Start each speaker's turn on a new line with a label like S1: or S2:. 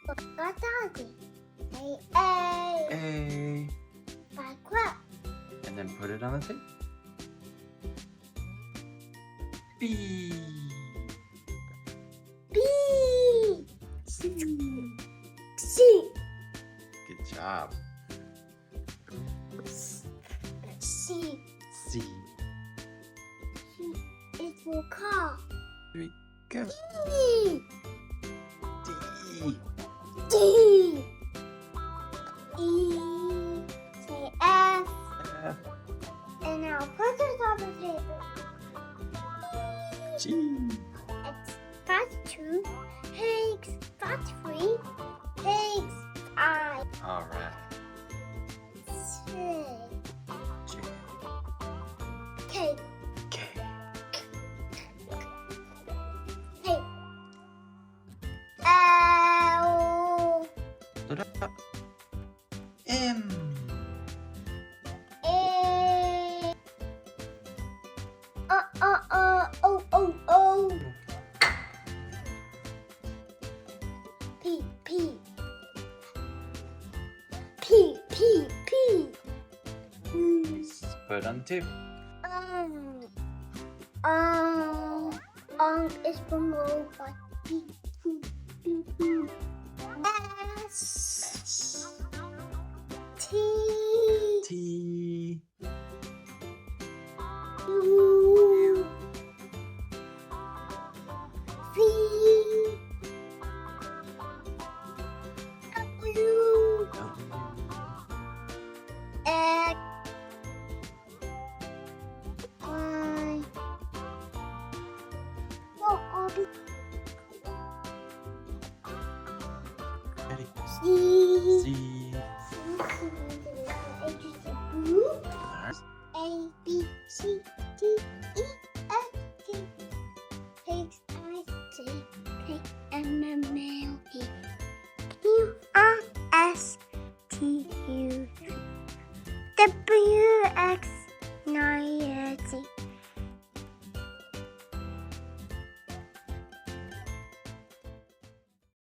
S1: Got doggy. A.
S2: A.
S1: Backward.
S2: And then put it on the tape. B.
S1: B.
S2: C.
S1: C.
S2: Good job.
S1: C.
S2: C.
S1: C is for car.
S2: Here we go.
S1: D.
S2: D.
S1: D. E. Say F.
S2: F.
S1: And now put it on the table.
S2: G.
S1: X. That's 2. X. That's 3. X. I.
S2: All right.
S1: J.
S2: J.
S1: K.
S2: K.
S1: Hey. L.
S2: Put it up. M.
S1: A. O. P. P. P. P. P.
S2: Put it on the tape.
S1: Is for mobile. P. S. T.
S2: T.
S1: U. V. W. X. Y.
S2: Ready?
S1: Z.
S2: C.
S1: A, B, C, D, E, F, G, H, I, J, K, L, M, N, P, Q, R, S, T, U, W, X, Y, Z.